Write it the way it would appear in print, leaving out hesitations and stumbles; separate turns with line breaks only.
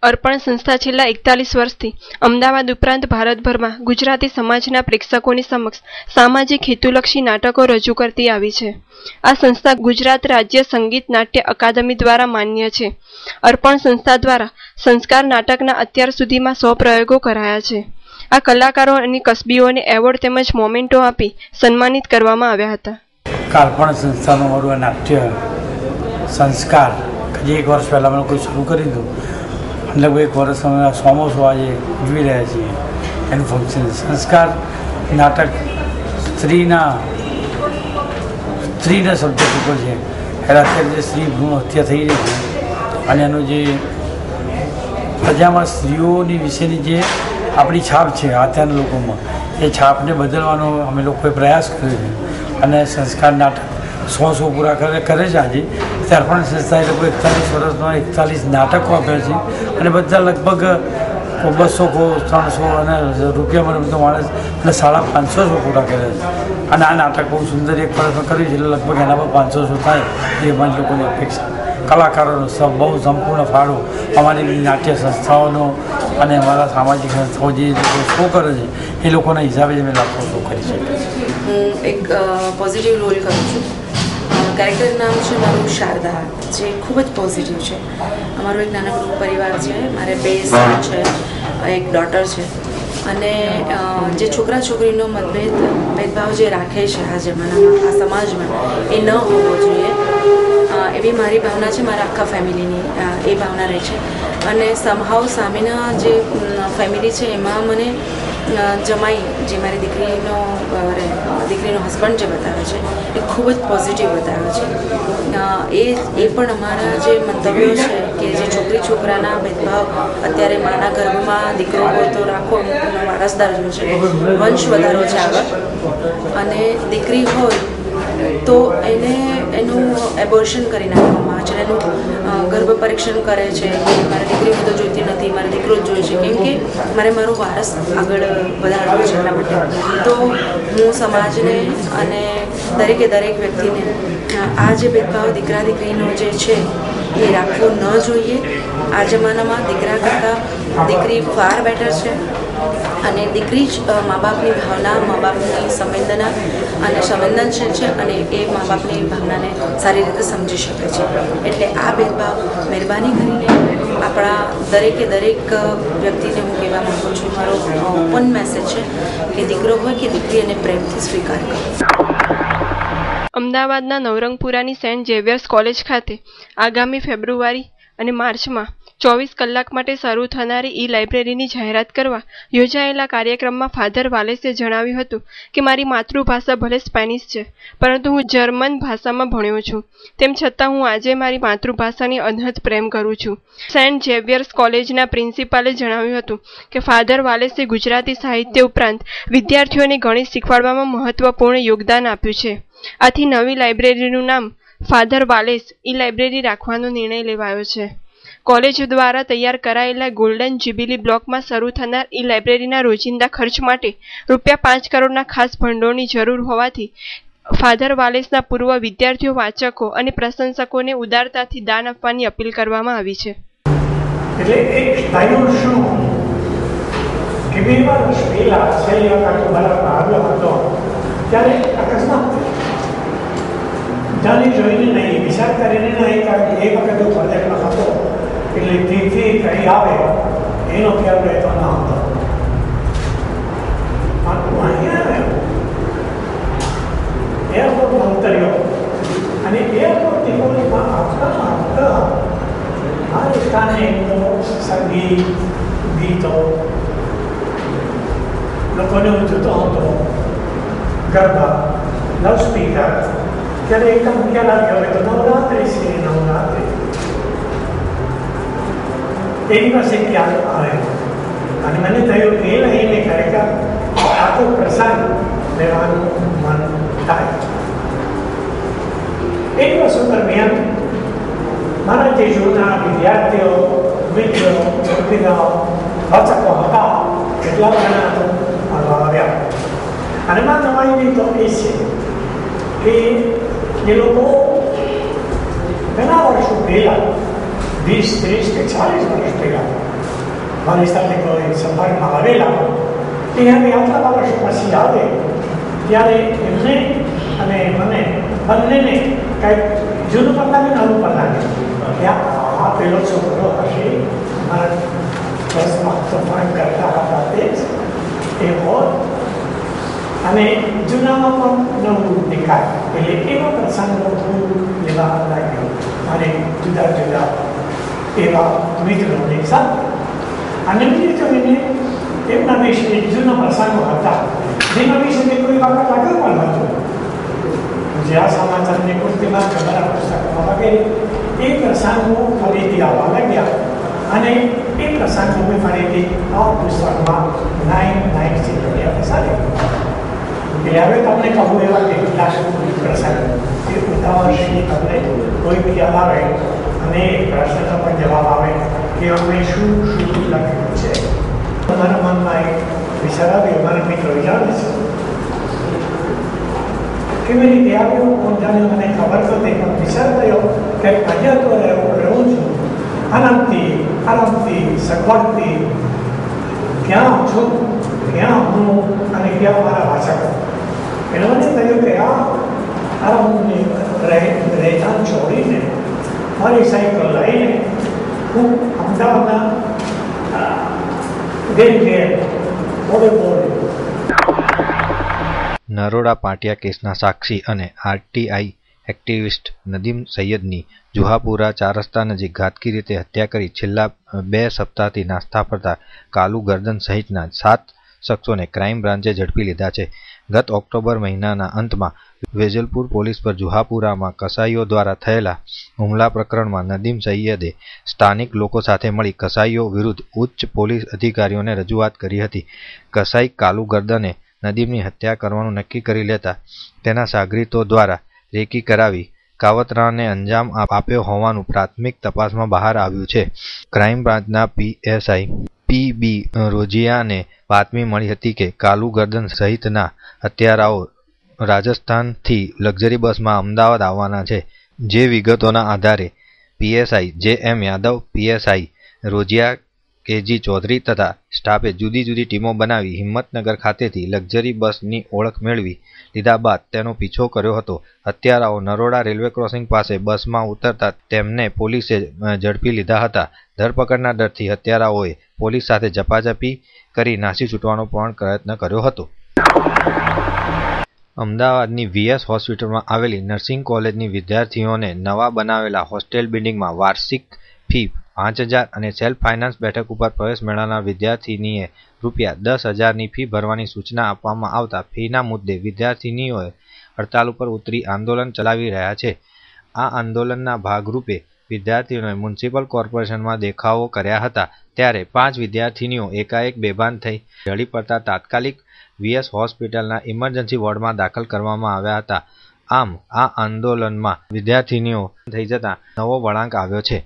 અર્પણ સંસ્થા છેલ્લા 41 વર્ષથી અમદાવાદ ઉપરાંત ભારતભરમાં ગુજરાતી સમાજના પ્રેક્ષકોની સમક્ષ સામાજિક હેતુલક્ષી નાટકો રજૂ કરતી આવી છે. આ સંસ્થા ગુજરાત રાજ્ય સંગીત નાટ્ય અકાદમી દ્વારા માન્ય છે. અર્પણ સંસ્થા દ્વારા સંસ્કાર નાટકના અત્યાર સુધીમાં 100 પ્રયોગો કરાયા છે. આ કલાકારો અને કસબીઓને એવોર્ડ તેમજ મોમેન્ટો આપી સન્માનિત કરવામાં આવ્યા હતા.
અર્પણ સંસ્થાનું મારું નાટ્ય સંસ્કાર જે 1 વર્ષ પહેલાં અમે કોઈ શરૂ કરી દીધું, લગભગ 1 વર્ષ અમે 100મો આજે ઉજવી રહ્યા છીએ. એનું ફંક્શન સંસ્કાર નાટક સ્ત્રીના સબ્જેક્ટ ઉપર છે. અત્યારે જે સ્ત્રી ભ્રૂણ હત્યા થઈ રહી છે અને એનું જે પ્રજામાં સ્ત્રીઓની વિશેની જે આપણી છાપ છે અત્યારના લોકોમાં, એ છાપને બદલવાનો અમે લોકોએ પ્રયાસ કર્યો છે. અને સંસ્કાર નાટક 100 પૂરા કરે છે. આજે અર્પણ સંસ્થાએ લોકો 41 વર્ષમાં 41 નાટકો આપ્યા છે અને બધા લગભગ 200 300 અને રૂપિયામાં રમતો માણસ એટલે 550 પૂરા કર્યા છે. અને આ નાટક બહુ સુંદર 1 વર્ષમાં કર્યું છે એટલે લગભગ એના પર 500 થાય એ અમારી લોકોની અપેક્ષા. કલાકારોનો બહુ સંપૂર્ણ ફાળો અમારી નાટ્ય સંસ્થાઓનો અને અમારા સામાજિક સંસ્થાઓ જે લોકો શો કરે છે એ લોકોના હિસાબે જ અમે લાખો શો કરી શકીએ છીએ.
હું એક પોઝિટિવ રોલ કરું છું. કેરેક્ટર નામ છે મારું શારદા, જે ખૂબ જ પોઝિટિવ છે. અમારો એક નાનકડો પરિવાર છે. મારે 2 સન છે, એક ડોટર છે. અને જે છોકરા છોકરીનો ભેદભાવ જે રાખે છે આ જમાનામાં, આ સમાજમાં, એ ન હોવો જોઈએ એવી મારી ભાવના છે. મારા આખા ફેમિલીની એ ભાવના રહે છે. અને સમહાવ સામેના જે ફેમિલી છે એમાં મને જમાઈ જે મારી દીકરીનો હસબન્ડ જે બતાવે છે એ ખૂબ જ પોઝિટિવ બતાવે છે. એ પણ અમારા જે મંતવ્યો છે કે જે છોકરાના ભેદભાવ, અત્યારે માના ગર્ભમાં દીકરો હોય તો રાખો, વારસદાર જોશે, વંશ વધારો છે આગળ, અને દીકરી હોય તો એનું એબોર્શન કરી નાખવામાં આવે છે. એનું ગર્ભ પરીક્ષણ કરે છે કે મારી દીકરી તો જોઈતી નથી, મારે દીકરો જ જોઈએ છે, કેમ કે મારે મારો વારસ આગળ વધારવો છે. એટલા માટે તો હું સમાજને અને દરેક વ્યક્તિને આ જે ભેદભાવ દીકરા દીકરીનો જે છે એ રાખવો ન જોઈએ. આ જમાનામાં દીકરા કરતાં દીકરી ફાર બેટર છે. અને દીકરી જ મા બાપની ભાવના, મા બાપની સંવેદનશીલ છે અને એ મા બાપની ભાવનાને સારી રીતે સમજી શકે છે. એટલે આ ભેદભાવ મહેરબાની કરીને આપણા દરેક વ્યક્તિને હું કહેવા માગું છું. મારો ઓપન મેસેજ છે કે દીકરો હોય કે દીકરી એને પ્રેમથી સ્વીકાર કરો.
અમદાવાદના નવરંગપુરાની સેન્ટ ઝેવિયર્સ કોલેજ ખાતે આગામી ફેબ્રુઆરી અને માર્ચમાં 24 કલાક માટે શરૂ થનારી ઈ-લાઇબ્રેરીની જાહેરાત કરવા યોજાયેલા કાર્યક્રમમાં ફાધર વાલેસે જણાવ્યું હતું કે મારી માતૃભાષા ભલે સ્પેનિશ છે, પરંતુ હું જર્મન ભાષામાં ભણ્યો છું. તેમ છતાં હું આજે મારી માતૃભાષાની અનહદ પ્રેમ કરું છું. સેન્ટ ઝેવિયર્સ કોલેજના પ્રિન્સિપાલે જણાવ્યું હતું કે ફાધર વાલેસે ગુજરાતી સાહિત્ય ઉપરાંત વિદ્યાર્થીઓને ગણિત શીખવાડવામાં મહત્વપૂર્ણ યોગદાન આપ્યું છે. આથી નવી લાઇબ્રેરીનું નામ ફાધર વાલેસ ઈ-લાઇબ્રેરી રાખવાનો નિર્ણય લેવાયો છે. કોલેજ દ્વારા તૈયાર કરાયેલા ગોલ્ડન જ્યુબિલી બ્લોકમાં શરૂ થનાર ઈ-લાઇબ્રેરીના રોજિંદા ખર્ચ માટે ₹5 કરોડના ખાસ ભંડોળની જરૂર હોવાથી ફાધર વાલેસના પૂર્વ વિદ્યાર્થીઓ, વાચકો અને પ્રશંસકોને ઉદારતાથી દાન આપવાની અપીલ કરવામાં આવી છે.
એટલે એક સ્ટાઇલ શું કે 2 વર્ષ પહેલા છેલ્લા કાર્યક્રમમાં આવ્યો હતો ત્યારે અકસ્માત જાણી જોઈને નહીં, વિચાર કરીને નહીં, કારણ કે એ વખતે પ્રોજેક્ટમાં હતો એટલે તેથી કંઈ આવે એનો ખ્યાલ રહેતો ન હતો. અહીંયા એરપોર્ટમાં ઉતર્યો અને એરપોર્ટની ગોળીમાં આવતા મારે કાને સંગીત, ગીતો લોકોને હું જોતો હતો, ગરબા, લાઉડસ્પીકર. ત્યારે એકદમ ખ્યાલ આવ્યો હવે તો નવરાત્રિ છે, નવરાત્રિ. એ દિવસે ખ્યાલ આવ્યો અને મને થયું કે લઈને ખરેખર આ તો પ્રસંગ લેવાનું મન થાય. એ દિવસો દરમિયાન મારા જે જૂના વિદ્યાર્થીઓ, મિત્રો, છોકરીઓ, વાચકો હતા એટલા ઘણા તો મળવા આવ્યા. અને માં તમારી તો એ છે કે એ લોકો ઘણા વર્ષો પહેલાં 20, 30 કે 40 વર્ષ પહેલાં મારી સાથે કોઈ સંપર્કમાં આવેલા એ હવે આટલા વર્ષ પછી આવે ત્યારે એમને અને મને બંનેને કંઈક જૂનું પણ લાગે નવું પણ લાગે કે આ પેલો છોકરો હશે મારા બસમાં તોફાન કરતા હતા તે જ એ હોત અને જૂનામાં પણ નવું દેખાય એટલે એવા પ્રસંગો ખૂબ લેવા લાગ્યો અને જુદા જુદા એવા મિત્રોની સાથે અને મિત્રોને એમના વિશે જૂના પ્રસંગો હતા જેના વિશે મેં કોઈ વખત લાગ્યો પણ હતો જ્યાં સમાચારની પૂર્તિમાં તમારા પુસ્તકમાં વગેરે એ પ્રસંગો ફરીથી આવવા લાગ્યા અને એ પ્રસંગો મેં ફરીથી આ પુસ્તકમાં 996 બેસાડે એટલે હવે તમને કહું એવા કેટલા પ્રસંગ એ ઉતાવળથી તમને કોઈ બી યાદ આવે અને પ્રશ્નનો પણ જવાબ આવે કે અમે શું લખ્યું છે તમારા મનમાં એક વિચાર આવ્યો અમારા મિત્રો જાણે છે કેવી રીતે આવ્યો કોણ જાણે મને ખબર નથી પણ વિચાર થયો કે અહીંયા તો રહું છું આરામથી સગવડથી ક્યાં છું ક્યાં હું અને ક્યાં મારા વાચકો એટલે મને થયું કે આરામની રહેઠાણ છોડીને મારી સાયકલ લઈને હું અમદાવાદના ઘેર
નરોડા પાટિયા કેસના સાક્ષી અને આરટીઆઈ એક્ટિવિસ્ટ નદીમ સૈયદની જુહાપુરા 4 રસ્તા નજીક ઘાતકી રીતે હત્યા કરી છેલ્લા 2 સપ્તાહથી નાસ્તા ફરતા કાલુ ગરદન સહિતના 7 શખ્સોને ક્રાઇમ બ્રાન્ચે ઝડપી લીધા છે. ગત ઓક્ટોબર મહિનાના અંતમાં વેજલપુર પોલીસ પર જુહાપુરામાં કસાઈઓ દ્વારા થયેલા હુમલા પ્રકરણમાં નદીમ સૈયદે સ્થાનિક લોકો સાથે મળી કસાઈઓ વિરુદ્ધ ઉચ્ચ પોલીસ અધિકારીઓને રજૂઆત કરી હતી. કસાઈ કાલુ ગરદને નદીમની હત્યા કરવાનું નક્કી કરી લેતા તેના સાગરીતો દ્વારા રેકી કરાવી કાવતરાને અંજામ આપ્યો હોવાનું પ્રાથમિક તપાસમાં બહાર આવ્યું છે. ક્રાઇમ બ્રાન્ચના પીએસઆઈ પીબી રોજિયાને બાતમી મળી હતી કે કાલુ ગરદન સહિતના હત્યારાઓ રાજસ્થાનથી લક્ઝરી બસમાં અમદાવાદ આવવાના છે. જે વિગતોના આધારે PSI J M. Yadav, PSI Rojiya, K G Chaudhari તથા સ્ટાફે જુદી જુદી ટીમો બનાવી હિંમતનગર ખાતેથી લક્ઝરી બસની ઓળખ મેળવી લીધા બાદ તેનો પીછો કર્યો હતો. હત્યારાઓ નરોડા રેલવે ક્રોસિંગ પાસે બસમાં ઉતરતા તેમને પોલીસે ઝડપી લીધા હતા. ધરપકડના ડરથી હત્યારાઓએ પોલીસ સાથે ઝપાઝપી કરી નાસી છૂટવાનો પણ પ્રયત્ન કર્યો હતો. અમદાવાદની વીએસ હોસ્પિટલમાં આવેલી નર્સિંગ કોલેજની વિદ્યાર્થીઓને નવા બનાવેલા હોસ્ટેલ બિલ્ડિંગમાં વાર્ષિક ફી 5,000 અને સેલ્ફ ફાઇનાન્સ બેઠક ઉપર પ્રવેશ મેળવનાર વિદ્યાર્થીનીએ ₹10,000ની ફી ભરવાની સૂચના આપવામાં આવતા ફીના મુદ્દે વિદ્યાર્થીનીઓએ હડતાલ ઉપર ઉતરી આંદોલન ચલાવી રહ્યા છે. આ આંદોલનના ભાગરૂપે વિદ્યાર્થીઓએ મ્યુનિસિપલ કોર્પોરેશનમાં દેખાવો કર્યા હતા. ત્યારે 5 વિદ્યાર્થીનીઓ એકાએક બેભાન થઈ ઢળી પડતા તાત્કાલિક વીએસ હોસ્પિટલના ઇમરજન્સી વોર્ડમાં દાખલ કરવામાં આવ્યા હતા. આમ આ આંદોલનમાં વિદ્યાર્થીનીઓ થઈ જતા નવો વળાંક આવ્યો છે.